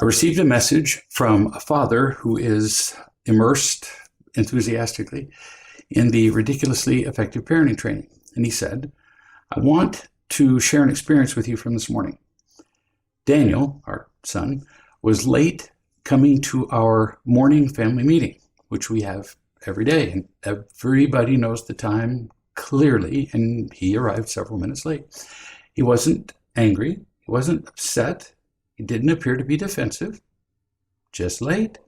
I received a message from a father who is immersed enthusiastically in the ridiculously effective parenting training. And he said, I want to share an experience with you from this morning. Daniel, our son, was late coming to our morning family meeting, which we have every day. And everybody knows the time clearly, and he arrived several minutes late. He wasn't angry. He wasn't upset. He didn't appear to be defensive, just late.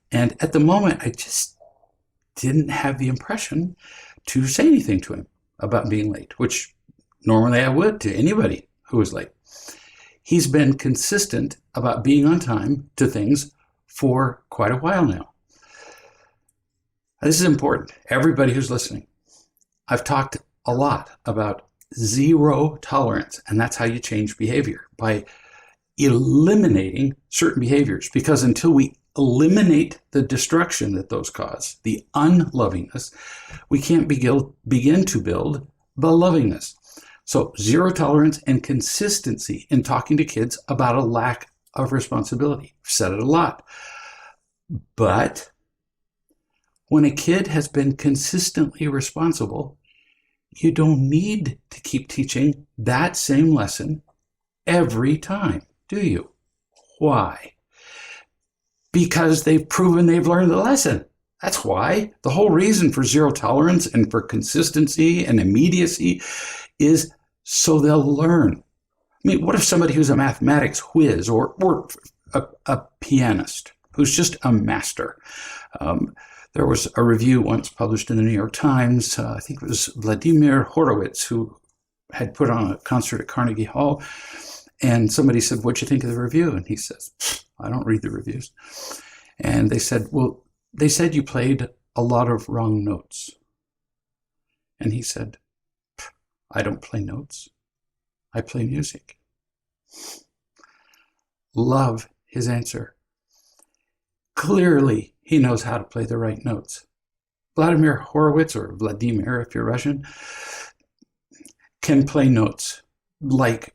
And at the moment, I just didn't have the impression to say anything to him about being late, which normally I would to anybody who was late. He's been consistent about being on time to things for quite a while now. This is important. Everybody who's listening, I've talked a lot about zero tolerance, and that's how you change behavior, by eliminating certain behaviors. Because until we eliminate the destruction that those cause, the unlovingness, we can't begin to build the lovingness. So zero tolerance and consistency in talking to kids about a lack of responsibility. I've said it a lot. But when a kid has been consistently responsible, you don't need to keep teaching that same lesson every time, do you? Why? Because they've proven they've learned the lesson. That's why. The whole reason for zero tolerance and for consistency and immediacy is so they'll learn. I mean, what if somebody who's a mathematics whiz or a pianist who's just a master? There was a review once published in the New York Times. I think it was Vladimir Horowitz who had put on a concert at Carnegie Hall. And somebody said, what'd you think of the review? And he says, I don't read the reviews. And they said, well, they said you played a lot of wrong notes. And he said, I don't play notes. I play music. Love his answer. Clearly, he knows how to play the right notes. Vladimir Horowitz, or Vladimir if you're Russian, can play notes like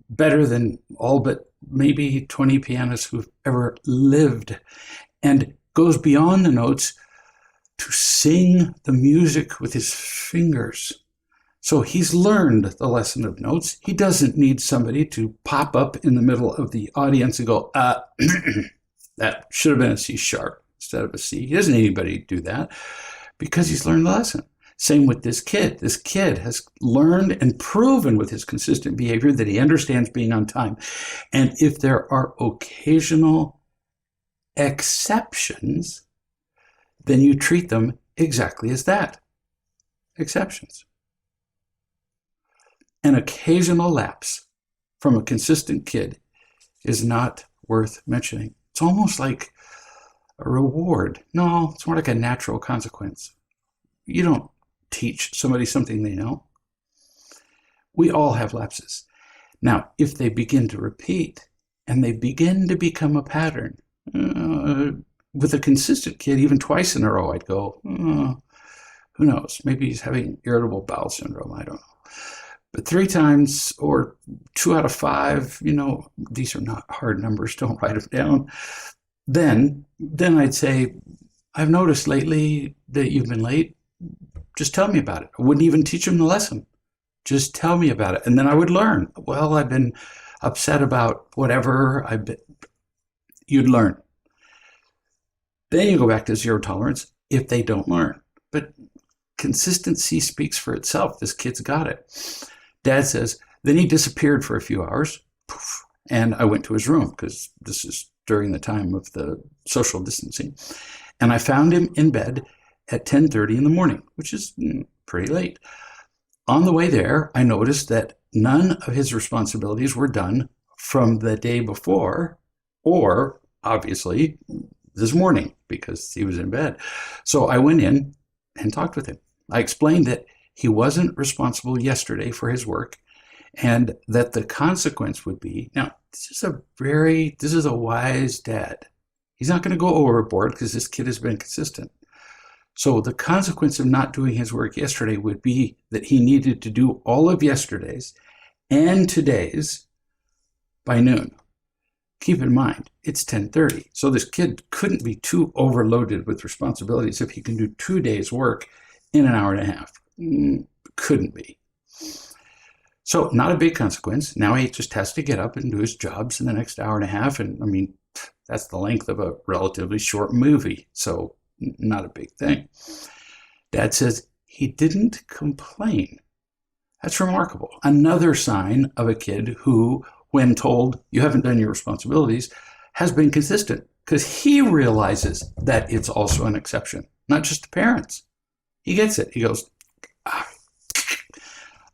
better than all but maybe 20 pianists who've ever lived, and goes beyond the notes to sing the music with his fingers. So he's learned the lesson of notes. He doesn't need somebody to pop up in the middle of the audience and go, that should have been a C sharp instead of a C. He doesn't need anybody to do that because he's learned the lesson. Same with this kid. This kid has learned and proven with his consistent behavior that he understands being on time. And if there are occasional exceptions, then you treat them exactly as that, exceptions. An occasional lapse from a consistent kid is not worth mentioning. It's almost like a reward. No, it's more like a natural consequence. You don't teach somebody something they know. We all have lapses. Now, if they begin to repeat and they begin to become a pattern, with a consistent kid, even twice in a row, I'd go, who knows? Maybe he's having irritable bowel syndrome. I don't know. But 3 times or 2 out of 5, these are not hard numbers. Don't write them down. Then I'd say, I've noticed lately that you've been late. Just tell me about it. I wouldn't even teach him the lesson. Just tell me about it. And then I would learn. Well, I've been upset about whatever. You'd learn. Then you go back to zero tolerance if they don't learn. But consistency speaks for itself. This kid's got it. Dad says, then he disappeared for a few hours. Poof, and I went to his room because this is during the time of the social distancing. And I found him in bed at 10:30 in the morning, which is pretty late. On the way there, I noticed that none of his responsibilities were done from the day before, or obviously this morning, because he was in bed. So I went in and talked with him. I explained that he wasn't responsible yesterday for his work, and that the consequence would be, now, this is a wise dad. He's not going to go overboard because this kid has been consistent. So the consequence of not doing his work yesterday would be that he needed to do all of yesterday's and today's by noon. Keep in mind, it's 10:30. So this kid couldn't be too overloaded with responsibilities if he can do 2 days work in an hour and a half. Couldn't be. So not a big consequence. Now he just has to get up and do his jobs in the next hour and a half. And I mean, that's the length of a relatively short movie. So not a big thing. Dad says he didn't complain. That's remarkable. Another sign of a kid who, when told you haven't done your responsibilities, has been consistent because he realizes that it's also an exception, not just the parents. He gets it. He goes,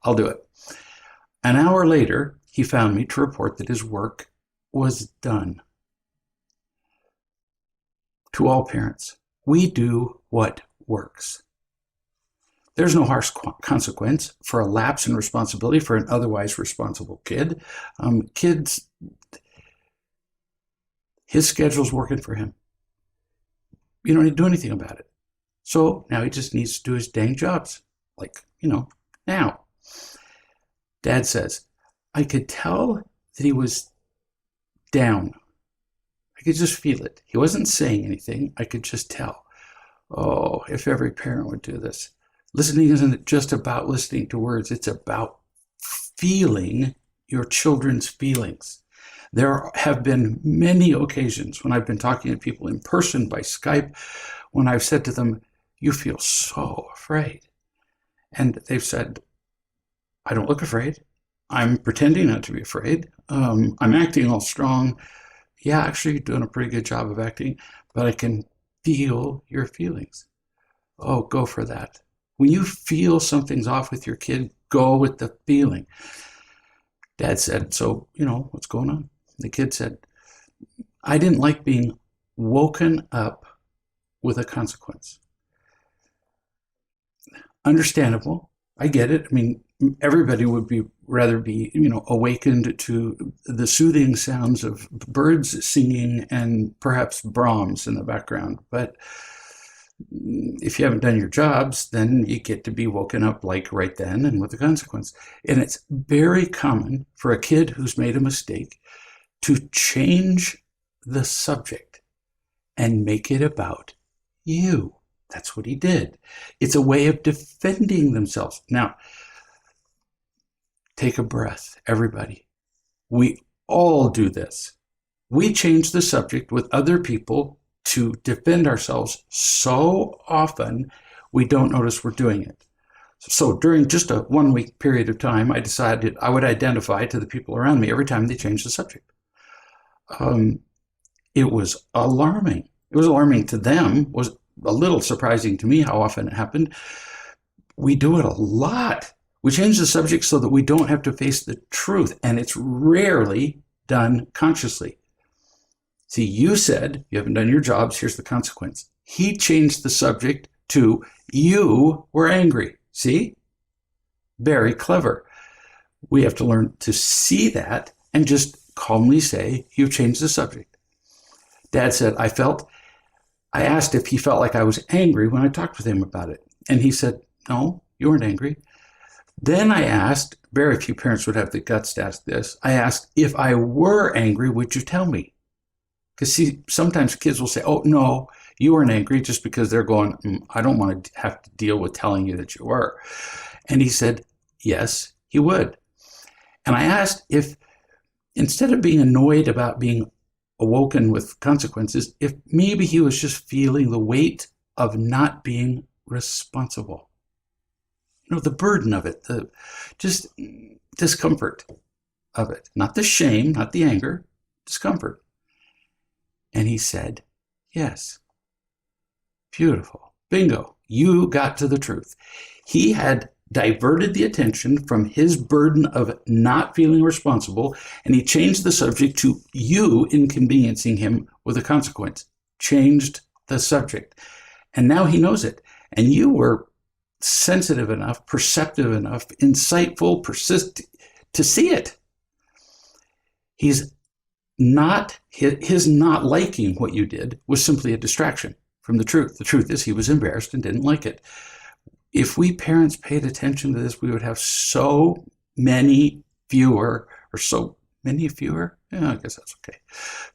I'll do it. An hour later, he found me to report that his work was done. To all parents, we do what works. There's no harsh consequence for a lapse in responsibility for an otherwise responsible kid. His schedule's working for him. You don't need to do anything about it. So now he just needs to do his dang jobs, like, now. Dad says, I could tell that he was down. I could just feel it. He wasn't saying anything. I could just tell. Oh, if every parent would do this. Listening isn't just about listening to words. It's about feeling your children's feelings. There have been many occasions when I've been talking to people in person by Skype, when I've said to them, you feel so afraid. And they've said, I don't look afraid. I'm pretending not to be afraid. I'm acting all strong. Yeah, actually, you're doing a pretty good job of acting, but I can feel your feelings. Oh, go for that. When you feel something's off with your kid, go with the feeling. Dad said, so, what's going on? The kid said, I didn't like being woken up with a consequence. Understandable. I get it. I mean, everybody would rather be awakened to the soothing sounds of birds singing and perhaps Brahms in the background. But if you haven't done your jobs, then you get to be woken up like right then and with a consequence. And it's very common for a kid who's made a mistake to change the subject and make it about you. That's what he did. It's a way of defending themselves. Now, take a breath, everybody. We all do this. We change the subject with other people to defend ourselves so often we don't notice we're doing it. So during just a 1 week period of time, I decided I would identify to the people around me every time they changed the subject. It was alarming. It was alarming to them. It was a little surprising to me how often it happened. We do it a lot. We change the subject so that we don't have to face the truth, and it's rarely done consciously. See, you said you haven't done your jobs, here's the consequence. He changed the subject to you were angry. See? Very clever. We have to learn to see that and just calmly say, you've changed the subject. Dad said, I asked if he felt like I was angry when I talked with him about it. And he said, no, you weren't angry. Then I asked, very few parents would have the guts to ask this. I asked, if I were angry, would you tell me? Because see, sometimes kids will say, oh, no, you weren't angry, just because they're going, I don't want to have to deal with telling you that you were. And he said, yes, he would. And I asked if, instead of being annoyed about being awoken with consequences, if maybe he was just feeling the weight of not being responsible. The burden of it, the just discomfort of it. Not the shame, not the anger, discomfort. And he said, yes. Beautiful. Bingo. You got to the truth. He had diverted the attention from his burden of not feeling responsible, and he changed the subject to you inconveniencing him with a consequence. Changed the subject. And now he knows it. And you were sensitive enough, perceptive enough, insightful, persistent to see it. His not liking what you did was simply a distraction from the truth. The truth is he was embarrassed and didn't like it. If we parents paid attention to this, we would have so many fewer, or so Many fewer? Yeah, I guess that's okay.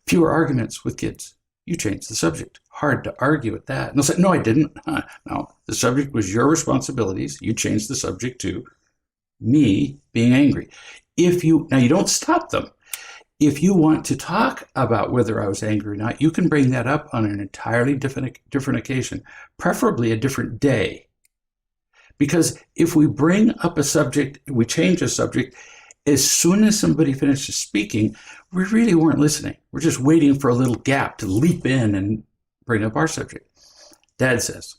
Fewer arguments with kids. You changed the subject. Hard to argue with that. And they'll say, no, I didn't. No, the subject was your responsibilities. You changed the subject to me being angry. Now you don't stop them. If you want to talk about whether I was angry or not, you can bring that up on an entirely different occasion, preferably a different day. Because if we bring up a subject, we change a subject, as soon as somebody finishes speaking, we really weren't listening. We're just waiting for a little gap to leap in and bring up our subject. Dad says,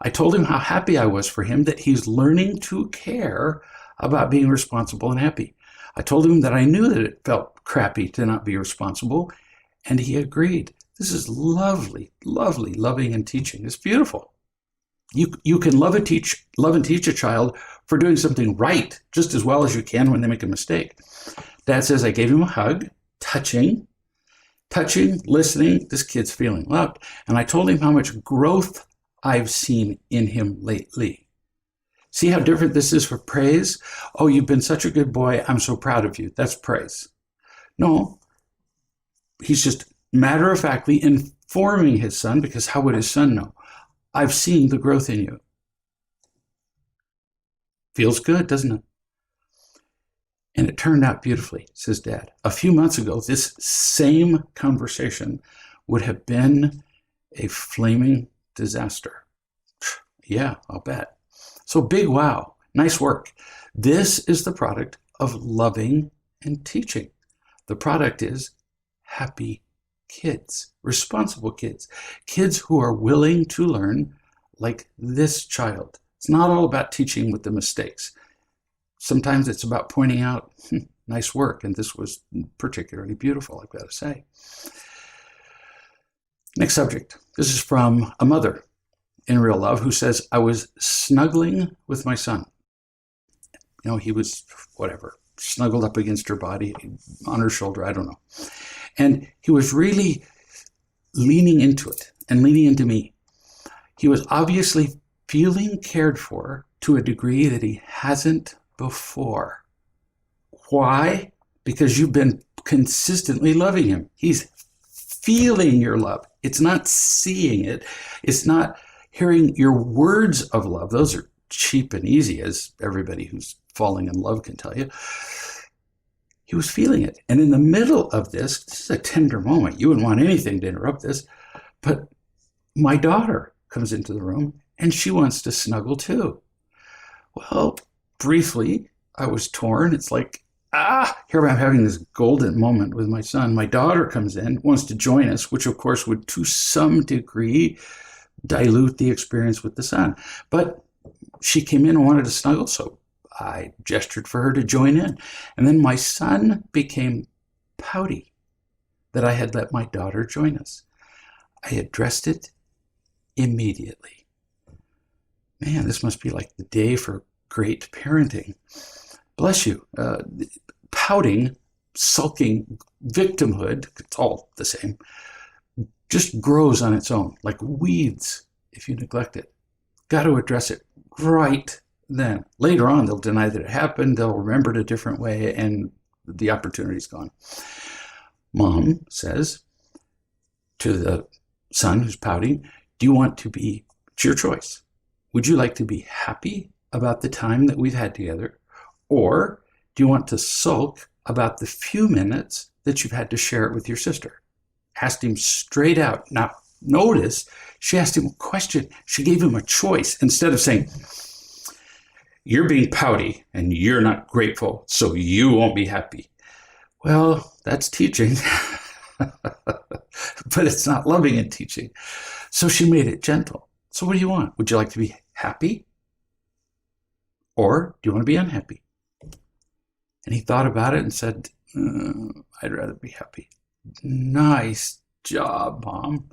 I told him how happy I was for him, that he's learning to care about being responsible and happy. I told him that I knew that it felt crappy to not be responsible, and he agreed. This is lovely, lovely loving and teaching. It's beautiful. You can love and teach a child for doing something right just as well as you can when they make a mistake. Dad says, I gave him a hug, touching, listening. This kid's feeling loved. And I told him how much growth I've seen in him lately. See how different this is for praise? Oh, you've been such a good boy. I'm so proud of you. That's praise. No, he's just matter-of-factly informing his son, because how would his son know? I've seen the growth in you. Feels good, doesn't it? And it turned out beautifully, says Dad. A few months ago, this same conversation would have been a flaming disaster. Yeah, I'll bet. So big wow. Nice work. This is the product of loving and teaching. The product is happy kids, responsible kids, kids who are willing to learn like this child. It's not all about teaching with the mistakes. Sometimes it's about pointing out, nice work, and this was particularly beautiful, I've got to say. Next subject. This is from a mother in real love who says, I was snuggling with my son. You know, he was, snuggled up against her body, on her shoulder, I don't know. And he was really leaning into it and leaning into me. He was obviously feeling cared for to a degree that he hasn't before. Why? Because you've been consistently loving him. He's feeling your love. It's not seeing it. It's not hearing your words of love. Those are cheap and easy, as everybody who's falling in love can tell you. He was feeling it. And in the middle of this is a tender moment. You wouldn't want anything to interrupt this. But my daughter comes into the room and she wants to snuggle too. Well, briefly, I was torn. It's like, here I'm having this golden moment with my son. My daughter comes in, wants to join us, which of course would to some degree dilute the experience with the son. But she came in and wanted to snuggle, so I gestured for her to join in. And then my son became pouty that I had let my daughter join us. I addressed it immediately. Man, this must be like the day for great parenting. Bless you. Pouting, sulking, victimhood, it's all the same, just grows on its own, like weeds if you neglect it. Got to address it right then. Later on, they'll deny that it happened, they'll remember it a different way, and the opportunity's gone. Mom says to the son who's pouting, do you want to be, it's your choice. Would you like to be happy about the time that we've had together? Or do you want to sulk about the few minutes that you've had to share it with your sister? Asked him straight out. Now, notice she asked him a question. She gave him a choice instead of saying, you're being pouty and you're not grateful, so you won't be happy. Well, that's teaching, but it's not loving and teaching. So she made it gentle. So what do you want? Would you like to be happy? Or do you want to be unhappy? And he thought about it and said, I'd rather be happy. Nice job, Mom.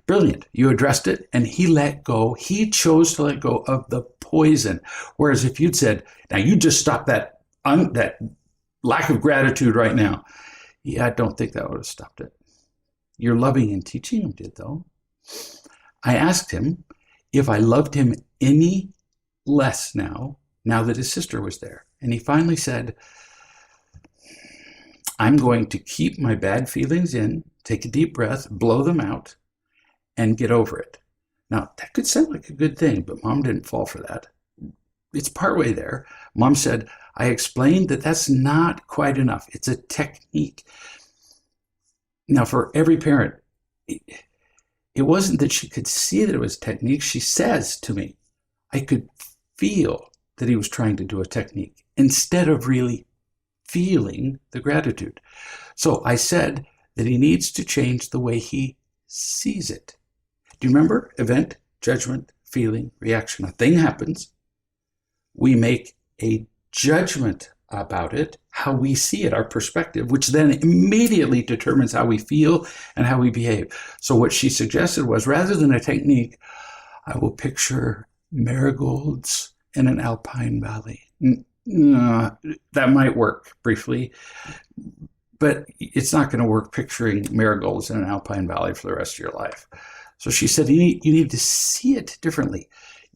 Brilliant. You addressed it and he let go. He chose to let go of the poison. Whereas if you'd said, now you just stop that lack of gratitude right now. Yeah, I don't think that would have stopped it. Your loving and teaching him did, though. I asked him if I loved him any less now that his sister was there. And he finally said, I'm going to keep my bad feelings in, take a deep breath, blow them out, and get over it. Now, that could sound like a good thing, but Mom didn't fall for that. It's partway there. Mom said, I explained that that's not quite enough. It's a technique. Now, for every parent, it wasn't that she could see that it was technique. She says to me, I could feel that he was trying to do a technique instead of really feeling the gratitude. So I said that he needs to change the way he sees it. Do you remember? Event, judgment, feeling, reaction. A thing happens. We make a judgment about it, how we see it, our perspective, which then immediately determines how we feel and how we behave. So what she suggested was, rather than a technique, I will picture marigolds in an alpine valley. That might work briefly, but it's not going to work picturing marigolds in an alpine valley for the rest of your life. So she said, you need to see it differently.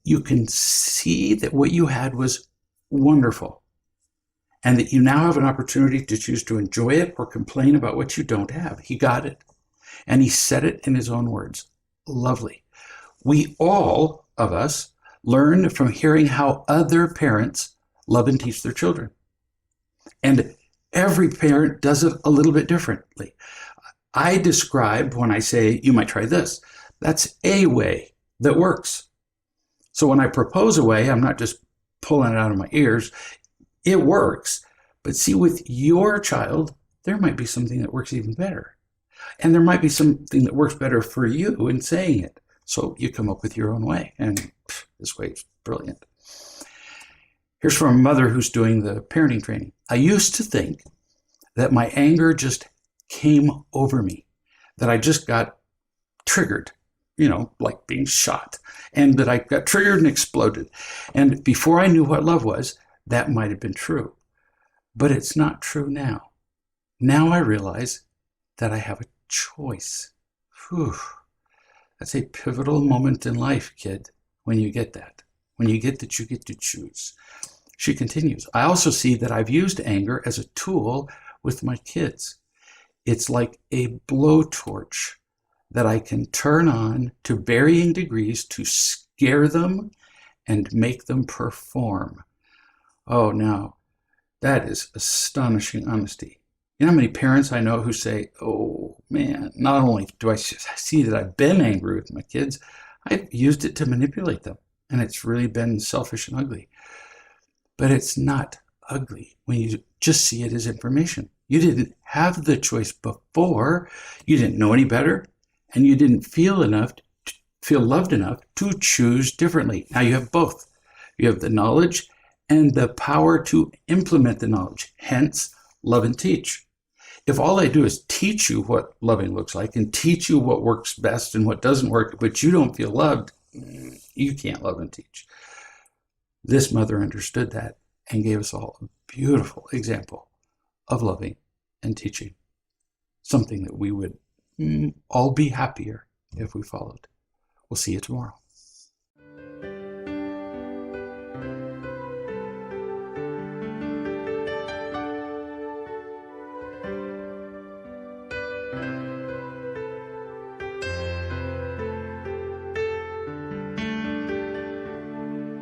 You can see that what you had was wonderful, and that you now have an opportunity to choose to enjoy it or complain about what you don't have. He got it, and he said it in his own words. Lovely. We all of us learn from hearing how other parents love and teach their children. And every parent does it a little bit differently. I describe when I say, you might try this. That's a way that works. So when I propose a way, I'm not just pulling it out of my ears. It works. But see, with your child, there might be something that works even better. And there might be something that works better for you in saying it. So you come up with your own way. And this way is brilliant. Here's from a mother who's doing the parenting training. I used to think that my anger just came over me, that I just got triggered, like being shot, and that I got triggered and exploded. And before I knew what love was, that might have been true. But it's not true now. Now I realize that I have a choice. Whew. That's a pivotal moment in life, kid, when you get that. When you get that you get to choose. She continues, I also see that I've used anger as a tool with my kids. It's like a blowtorch that I can turn on to varying degrees to scare them and make them perform. Oh, now, that is astonishing honesty. You know how many parents I know who say, oh, man, not only do I see that I've been angry with my kids, I've used it to manipulate them. And it's really been selfish and ugly. But it's not ugly when you just see it as information. You didn't have the choice before. You didn't know any better. And you didn't feel loved enough to choose differently. Now you have both. You have the knowledge and the power to implement the knowledge. Hence, love and teach. If all I do is teach you what loving looks like and teach you what works best and what doesn't work, but you don't feel loved, you can't love and teach. This mother understood that and gave us all a beautiful example of loving and teaching. Something that we would all be happier if we followed. We'll see you tomorrow.